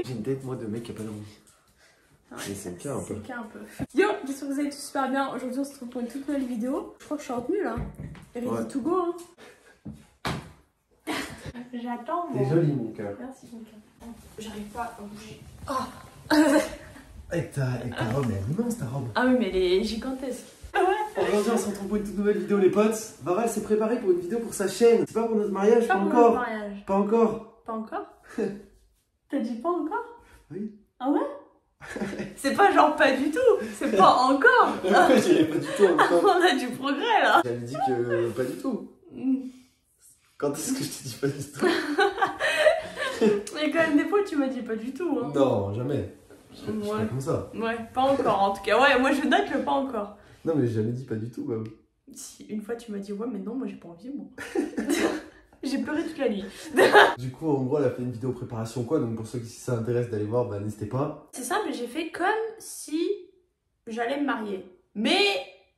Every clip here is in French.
J'ai une tête, moi, de mec qui a pas d'envie. Ouais, c'est le cas un peu. C'est le cas un peu. Yo, j'espère que vous allez tous super bien. Aujourd'hui, on se retrouve pour une toute nouvelle vidéo. Je crois que je suis en tenue là. Ready to go. Hein. J'attends. T'es jolie, mon cœur. Merci, mon cœur. J'arrive pas à bouger. Oh. Avec ta robe, elle est immense ta robe. Ah oui, mais elle est gigantesque. Aujourd'hui, on se retrouve pour une toute nouvelle vidéo, les potes. Vaval s'est préparé pour une vidéo pour sa chaîne. C'est pas pour notre mariage, pas encore. Mariage. Pas encore. Pas encore. T'as dit pas encore? Oui. Ah ouais? C'est pas genre pas du tout, c'est pas encore. Je dirais pas du tout encore. On a du progrès là. J'avais dit que pas du tout. Quand est-ce que je t'ai dit pas du tout? Il y a quand même des fois où tu m'as dit pas du tout. Hein. Non, jamais. Je suis Ouais. pas comme ça. Ouais, pas encore en tout cas. Ouais, moi je note le pas encore. Non, mais j'ai jamais dit pas du tout, bah. Si une fois tu m'as dit ouais, mais non, moi j'ai pas envie, moi. J'ai pleuré toute la nuit. Du coup, en gros, elle a fait une vidéo préparation quoi, donc pour ceux qui ça intéresse d'aller voir, bah n'hésitez pas. C'est simple, j'ai fait comme si j'allais me marier. Mais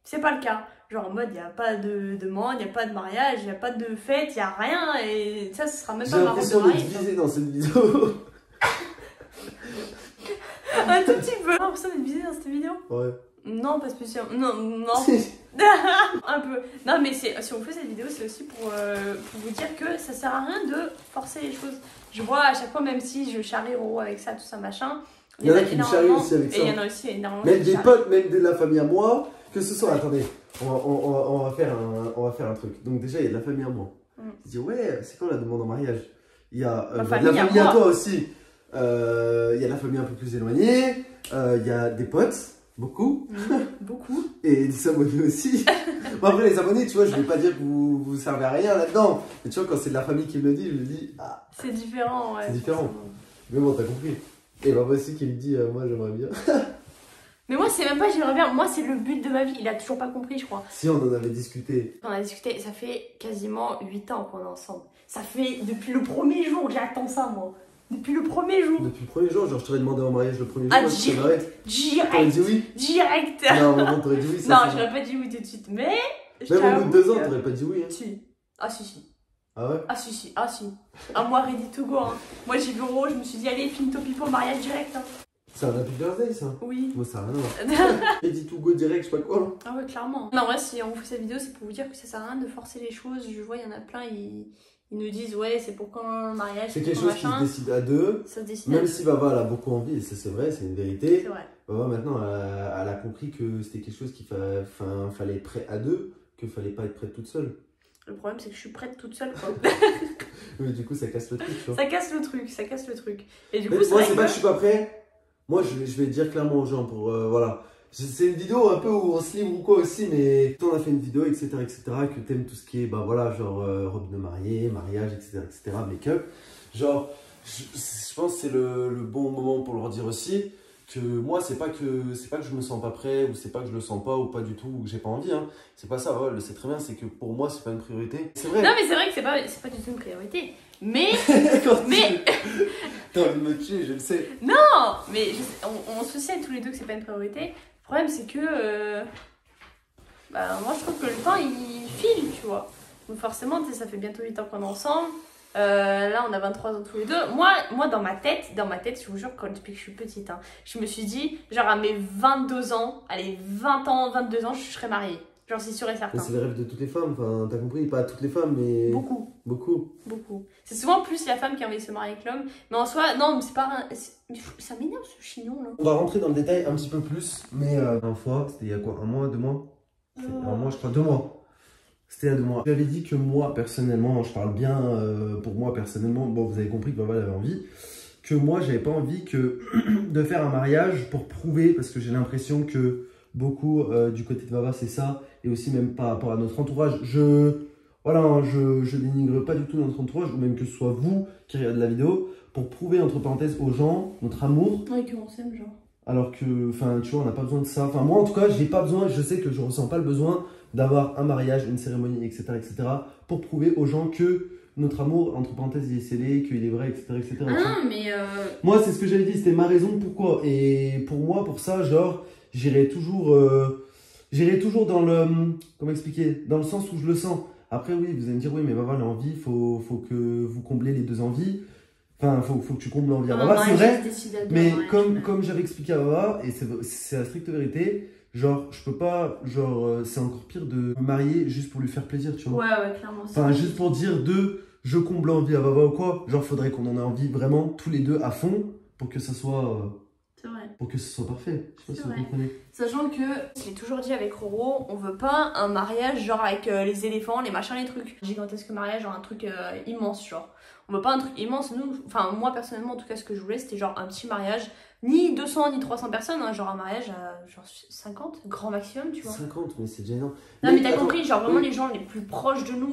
c'est pas le cas. Genre en mode, il n'y a pas de demande, il n'y a pas de mariage, il n'y a pas de fête, il n'y a rien. Et ça, ce sera même pas J'ai ma robe de l'impression mariée. d'être visée dans cette vidéo. Un tout petit peu. J'ai l'impression d'être visée dans cette vidéo? Ouais. Non, pas spécialement. Non, non. Un peu. Non, mais si on fait cette vidéo, c'est aussi pour vous dire que ça sert à rien de forcer les choses. Je vois à chaque fois, même si je charrie Roro avec ça, tout ça, machin. Il y en a qui me charrient aussi avec ça. Et il y en a aussi énormément. Même des potes, même de la famille à moi, que ce soit. Attendez, on va faire un truc. Donc, déjà, il y a de la famille à moi. Je dis, ouais, c'est quand la demande en mariage? Il y a de la famille à toi aussi. Il y a la famille un peu plus éloignée. Il y a des potes. Beaucoup. Beaucoup. Et des abonnés aussi. Bon, après, les abonnés, tu vois, je vais pas dire que vous servez à rien là-dedans. Mais tu vois, quand c'est de la famille qui me le dit, je me dis, ah. C'est différent, ouais. C'est différent. Mais bon, t'as compris. Et bah, aussi qui me dit, moi, j'aimerais bien. Mais moi, c'est même pas j'aimerais bien. Moi, c'est le but de ma vie. Il a toujours pas compris, je crois. Si, on en avait discuté. On a discuté, ça fait quasiment 8 ans qu'on est ensemble. Ça fait depuis le premier jour que j'attends ça, moi. Depuis le premier jour. Depuis le premier jour, genre je t'aurais demandé en mariage le premier jour. Ah, moi, direct. T'aurais dit oui. Direct. Non, maman, t'aurais dit oui. Ça, non, j'aurais pas dit oui tout de suite, mais. Même au bout de 2 ans, t'aurais pas dit oui. Hein. Si. Ah, si. Ah ouais? Ah, si. Ah, si. Ah, moi, ready to go. Hein. Moi, j'ai vu Roro, je me suis dit, allez, finito pipo, mariage direct. Hein. C'est un happy birthday, ça? Oui. Moi, ça a rien à voir. Ready to go direct, je sais pas quoi. Ah, ouais, clairement. Non, ouais, si on fait cette vidéo, c'est pour vous dire que ça sert à rien de forcer les choses. Je vois, il y en a plein, ils nous disent, ouais, c'est pour quand le mariage. C'est quelque chose qui se décide à deux. Ça se décide même si Vava elle a beaucoup envie, et ça c'est vrai, c'est une vérité. C'est vrai. Vava maintenant elle a compris que c'était quelque chose qu'il fallait être prêt à deux, qu'il fallait pas être prêt toute seule. Le problème c'est que je suis prête toute seule quoi. Mais du coup ça casse le truc, tu vois. Ça casse le truc. Et du coup, moi c'est pas que je suis pas prêt. Moi je vais dire clairement aux gens pour voilà. C'est une vidéo un peu où on se livre ou quoi aussi, mais on a fait une vidéo, etc., que t'aimes tout ce qui est, bah voilà, genre robe de mariée, mariage, etc., make-up. Genre, je pense que c'est le bon moment pour leur dire aussi que moi, c'est pas que je me sens pas prêt, ou c'est pas que je le sens pas, ou pas du tout, ou que j'ai pas envie, hein. C'est pas ça, ouais, le sait très bien, c'est que pour moi, c'est pas une priorité. C'est vrai. Non, mais c'est vrai que c'est pas du tout une priorité. Mais. T'as envie de me tuer, je le sais. Non, mais on se sait tous les deux que c'est pas une priorité. Le problème, c'est que. Bah, moi, je trouve que le temps, il file, tu vois. Donc, forcément, tu sais, ça fait bientôt 8 ans qu'on est ensemble. Là, on a 23 ans tous les deux. Moi dans ma tête, je vous jure, depuis que je suis petite, hein, je me suis dit, genre à mes 22 ans, allez, 20 ans, 22 ans, je serais mariée. Genre, c'est sûr et certain. C'est le rêve de toutes les femmes, enfin, t'as compris, pas toutes les femmes, mais. Beaucoup. Beaucoup. Beaucoup. C'est souvent plus la femme qui a envie de se marier avec l'homme. Mais en soi, non, mais c'est pas. Ça m'énerve ce chignon là. On va rentrer dans le détail un petit peu plus, mais la dernière fois, c'était il y a quoi, 1 mois, 2 mois? Un mois, je crois, 2 mois. C'était il y a 2 mois. J'avais dit que moi, personnellement, je parle bien pour moi personnellement, bon, vous avez compris que Vava avait envie, que moi, j'avais pas envie de faire un mariage pour prouver, parce que j'ai l'impression que beaucoup du côté de Vava, c'est ça, et aussi même par rapport à notre entourage. Voilà, hein, je dénigre pas du tout notre entourage, ou même que ce soit vous qui regardez la vidéo, pour prouver, entre parenthèses, aux gens notre amour. Ouais, qu'on s'aime, genre. Alors que, enfin, tu vois, on n'a pas besoin de ça. Enfin, moi, en tout cas, je n'ai pas besoin, je sais que je ressens pas le besoin d'avoir un mariage, une cérémonie, etc., pour prouver aux gens que notre amour, entre parenthèses, il est scellé, qu'il est vrai, etc., Ah non, mais moi, c'est ce que j'avais dit, c'était ma raison, pourquoi. Et pour moi, pour ça, genre, j'irai toujours dans le, comment expliquer, dans le sens où je le sens. Après, oui, vous allez me dire, oui, mais Vava, l'envie, faut que vous comblez les deux envies. Enfin, faut que tu combles l'envie à Non, Baba, c'est vrai. Mais comme comme j'avais expliqué à Baba, et c'est la stricte vérité, genre, je peux pas, genre, c'est encore pire de me marier juste pour lui faire plaisir, tu vois. Ouais, clairement. Enfin, juste pour dire je comble l'envie à Baba ou quoi. Genre, faudrait qu'on en ait envie vraiment tous les deux à fond pour que ça soit, c'est vrai. pour que ce soit parfait. Je sais pas si C'est vous vrai. comprenez. Sachant que, je l'ai toujours dit avec Roro, on veut pas un mariage genre avec les éléphants, les machins, les trucs. Gigantesque mariage, genre un truc immense, genre. On veut pas un truc immense, nous, enfin moi personnellement en tout cas ce que je voulais c'était genre un petit mariage, ni 200 ni 300 personnes, hein, genre un mariage à genre 50, grand maximum, tu vois. 50, mais c'est déjà énorme. Non mais t'as attends, compris, genre vraiment oui. les gens les plus proches de nous,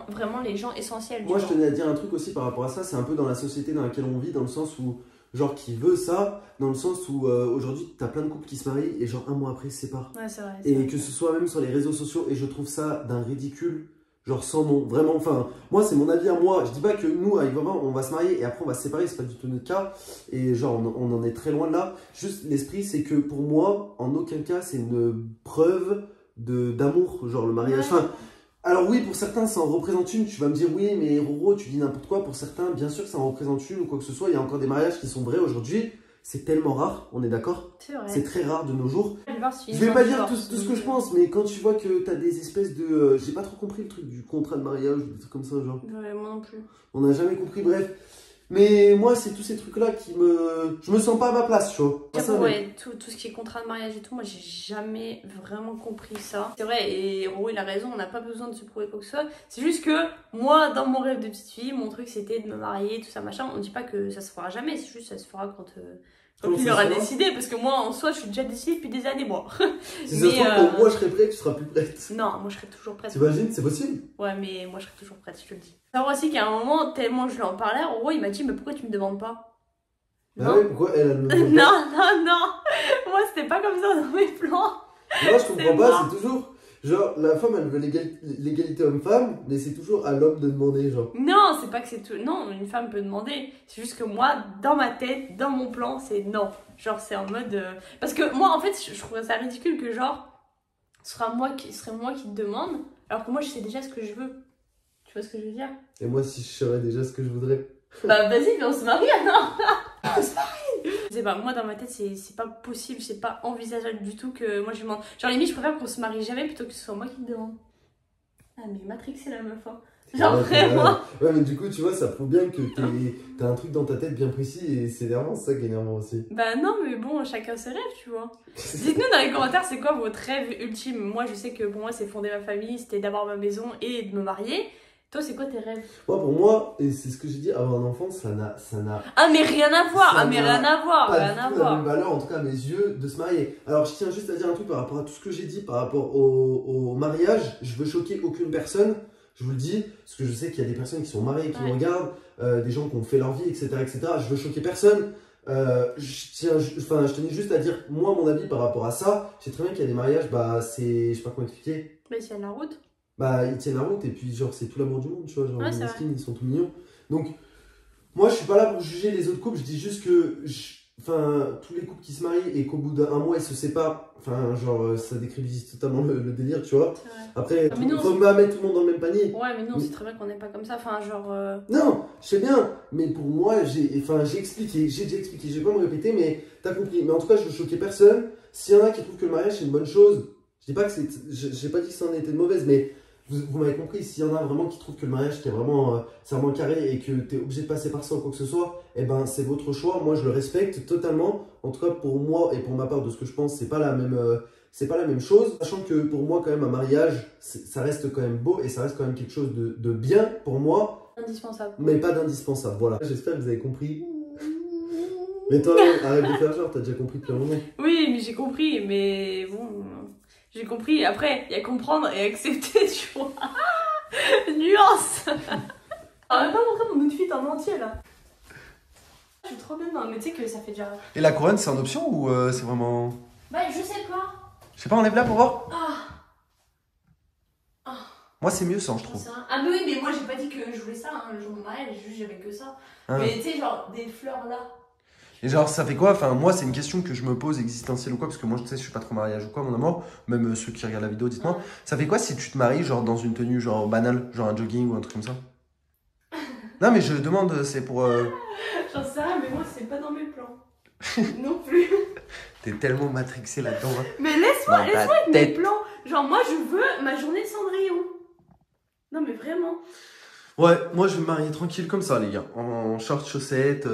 vraiment les gens essentiels. Moi, tu je vois. tenais à dire un truc aussi par rapport à ça. C'est un peu dans la société dans laquelle on vit, dans le sens où, genre, qui veut ça, dans le sens où aujourd'hui, t'as plein de couples qui se marient et, genre, un mois après, ils se séparent. Ouais, c'est vrai. Et que ce soit même sur les réseaux sociaux, et je trouve ça d'un ridicule, genre, sans nom. Vraiment, enfin, moi, c'est mon avis à moi. Je dis pas que nous, avec Valentin, on va se marier et après, on va se séparer, c'est pas du tout notre cas. Et, genre, on en est très loin de là. Juste, l'esprit, c'est que pour moi, en aucun cas, c'est une preuve d'amour, genre, le mariage. Ouais. Enfin, alors oui, pour certains, ça en représente une. Tu vas me dire, oui, mais Roro, tu dis n'importe quoi. Pour certains, bien sûr, ça en représente une ou quoi que ce soit. Il y a encore des mariages qui sont vrais aujourd'hui. C'est tellement rare, on est d'accord? C'est vrai. C'est très rare de nos jours. Je vais voir si Je vais pas dire tout ce que je pense, mais quand tu vois que t'as des espèces de... j'ai pas trop compris le truc du contrat de mariage ou des trucs comme ça, genre. Ouais, moi non plus. On n'a jamais compris, bref. Mais moi, c'est tous ces trucs-là qui me... Je me sens pas à ma place, tu vois. Pas ça, mais- Ouais, tout ce qui est contrat de mariage et tout, moi j'ai jamais vraiment compris ça. C'est vrai, et Roro il a raison, on n'a pas besoin de se prouver quoi que ce soit. C'est juste que moi, dans mon rêve de petite fille, mon truc c'était de me marier, tout ça machin. On dit pas que ça se fera jamais, c'est juste ça se fera quand Comment il ça aura se fera décidé. Parce que moi en soi, je suis déjà décidée depuis des années, moi. Si ça se trouve, pour moi, je serais prêt, tu seras plus prête. Non, moi je serai toujours prête. T'imagines, c'est possible? Ouais, mais moi je serai toujours prête, je te le dis. Savoir aussi qu'à un moment, tellement je lui en parlais, Roro il m'a dit, mais pourquoi tu me demandes pas? Ah ouais, pourquoi elle me demande Non. Moi, c'était pas comme ça dans mes plans. Moi, je comprends C'est pas, mort. c'est toujours... Genre, la femme, elle veut l'égalité homme-femme, mais c'est toujours à l'homme de demander, genre. Non, c'est pas que c'est tout. Non, une femme peut demander. C'est juste que moi, dans ma tête, dans mon plan, c'est non. Genre, c'est en mode. Parce que moi, en fait, je trouve ça ridicule que, genre, ce serait moi qui te demande, alors que moi, je sais déjà ce que je veux. Tu vois ce que je veux dire? Et moi, si je saurais déjà ce que je voudrais... Bah, vas-y, mais on se marie alors! Je sais pas, moi dans ma tête c'est pas possible, c'est pas envisageable du tout que moi je demande. Genre limite je préfère qu'on se marie jamais plutôt que ce soit moi qui te demande. Ah mais Matrix c'est la meuf hein. Genre Ouais, vraiment. ouais, mais du coup, tu vois, ça prouve bien que t'as un truc dans ta tête bien précis et c'est énervant, c'est ça qui est énervant aussi. Bah non mais bon chacun ses rêves tu vois. Dites-nous dans les commentaires c'est quoi votre rêve ultime. Moi je sais que pour moi c'est fonder ma famille, c'était d'avoir ma maison et de me marier. Toi c'est quoi tes rêves? Moi, pour moi, et c'est ce que j'ai dit, avoir un enfant, ça n'a Ah mais rien à voir, Ça ah mais n'a rien à voir, pas rien du à tout la même voir. valeur, en tout cas à mes yeux, de se marier. Alors, je tiens juste à dire un truc par rapport à tout ce que j'ai dit, par rapport au mariage. Je veux choquer aucune personne, je vous le dis, parce que je sais qu'il y a des personnes qui sont mariées, qui me regardent, des gens qui ont fait leur vie, etc., etc. Je veux choquer personne. Je tenais juste à dire, moi, mon avis par rapport à ça. Je sais très bien qu'il y a des mariages, bah, c'est, je sais pas comment expliquer. Mais c'est la route. Bah, ils tiennent la route et puis, genre, c'est tout l'amour du monde, tu vois. Genre, Ouais, les c'est vrai. skins, ils sont tout mignons. Donc, moi, je suis pas là pour juger les autres couples. Je dis juste que, enfin, tous les couples qui se marient et qu'au bout d'un mois, ils se séparent. Enfin, genre, ça décrédibilise totalement le délire, tu vois. C'est vrai. Après, Ah, mais nous, faut pas mettre tout le monde dans le même panier. Ouais mais nous on sait très bien qu'on n'est pas comme ça, enfin genre... Non, je sais bien, mais pour moi, j'ai expliqué, j'ai déjà expliqué, je vais pas me répéter, mais t'as compris. Mais en tout cas, je veux choquer personne. S'il y en a qui trouvent que le mariage c'est une bonne chose, je dis pas que c'est, j'ai pas dit que ça en était de mauvaise, mais vous m'avez compris. S'il y en a vraiment qui trouvent que le mariage c'est vraiment carré et que t'es obligé de passer par ça ou quoi que ce soit, eh ben c'est votre choix. Moi, je le respecte totalement. En tout cas, pour moi et pour ma part de ce que je pense, c'est pas la même. C'est pas la même chose, sachant que pour moi quand même un mariage, ça reste quand même beau et ça reste quand même quelque chose de bien pour moi, Indispensable. mais pas d'indispensable. Voilà, j'espère que vous avez compris. Mais toi, arrête de faire genre, t'as déjà compris depuis un moment. Oui, mais j'ai compris, mais bon, j'ai compris. Après, il y a comprendre et accepter, tu vois. Nuance. On va pas montrer mon outfit en entier là. Je suis trop bien, non, mais tu sais que ça fait déjà. Et la couronne, c'est en option ou c'est vraiment... Bah, je sais pas. Je sais pas, enlève-la pour voir. Ah, Moi, c'est mieux sans, je j'en trouve. sais rien. Ah, mais oui, mais moi j'ai pas dit que je voulais ça, hein, le jour de mon mariage, juste j'avais que ça. Ah. Mais tu sais, genre des fleurs là. Et genre, ça fait quoi? Enfin, moi, c'est une question que je me pose, existentielle ou quoi, parce que moi, tu sais, je suis pas trop mariage ou quoi, mon amour. Même ceux qui regardent la vidéo, dites-moi. Ouais. Ça fait quoi si tu te maries, genre, dans une tenue, genre, banale, genre un jogging ou un truc comme ça? Non, mais je demande, c'est pour... J'en sais rien, mais moi, c'est pas dans mes plans. Non plus. T'es tellement matrixé là-dedans. Hein. Mais laisse-moi Dans ta avec mes tête. plans. Genre, moi, je veux ma journée de Cendrillon. Non, mais vraiment. Ouais, moi je vais me marier tranquille comme ça, les gars. En short, chaussettes,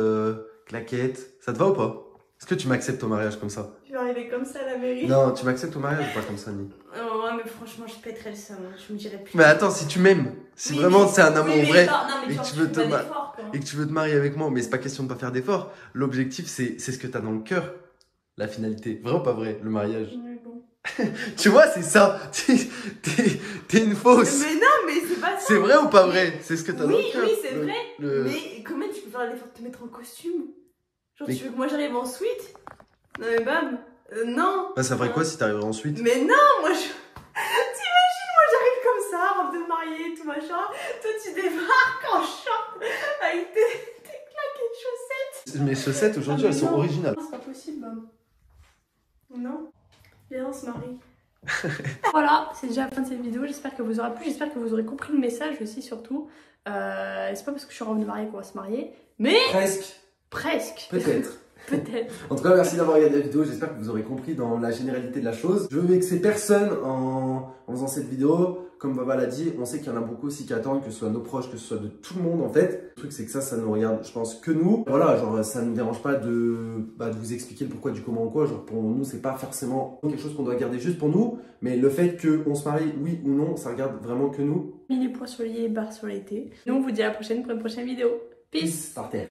claquettes. Ça te va ou pas? Est-ce que tu m'acceptes au mariage comme ça? Je vais arriver comme ça à la mairie. Non, tu m'acceptes au mariage ou pas comme ça, Ni? Oh, ouais, mais franchement, je pèterais le seum. Je me dirais plus. Mais attends, si tu m'aimes, si Oui, vraiment mais- c'est un amour oui, mais vrai genre, non, mais et genre, que tu veux fais te pas ma- d'efforts, quoi. et que tu veux te marier avec moi, mais c'est pas question de pas faire d'efforts. L'objectif, c'est ce que t'as dans le cœur. La finalité. Vrai ou pas vrai, le mariage? Mais bon. Tu vois, c'est ça. T'es une fausse. Mais non, mais c'est pas ça. C'est vrai ou pas vrai? C'est ce que t'as dans Oui, le cœur. oui, c'est Le- vrai. le- Mais comment tu peux faire l'effort de te mettre en costume? Genre, Mais- tu veux que moi j'arrive en suite? Non, mais bam. Non. Bah, ça ferait quoi si t'arriverais ensuite? Mais non, moi je. T'imagines, moi j'arrive comme ça, robe de mariée, tout machin. Toi tu débarques en short avec tes claquettes chaussettes. Mes chaussettes aujourd'hui, Ah, mais elles sont non. originales. Non, c'est pas possible, bam. Non. Viens, on se marie. Voilà, c'est déjà la fin de cette vidéo. J'espère que vous aurez plu. J'espère que vous aurez compris le message aussi, surtout. C'est pas parce que je suis robe de mariée qu'on va se marier, mais Presque. presque. Peut-être. Peut-être. En tout cas, merci d'avoir regardé la vidéo. J'espère que vous aurez compris dans la généralité de la chose. Je veux vexer personne en faisant cette vidéo. Comme Baba l'a dit, on sait qu'il y en a beaucoup aussi qui attendent, que ce soit nos proches, que ce soit de tout le monde en fait. Le truc, c'est que ça nous regarde, je pense, que nous. Voilà, genre, ça ne nous dérange pas de vous expliquer le pourquoi du comment ou quoi. Genre, pour nous, c'est pas forcément quelque chose qu'on doit garder juste pour nous. Mais le fait qu'on se marie, oui ou non, ça regarde vraiment que nous. Mis les points sur les barres sur l'été. Nous, on vous dit à la prochaine pour une prochaine vidéo. Peace. Par terre.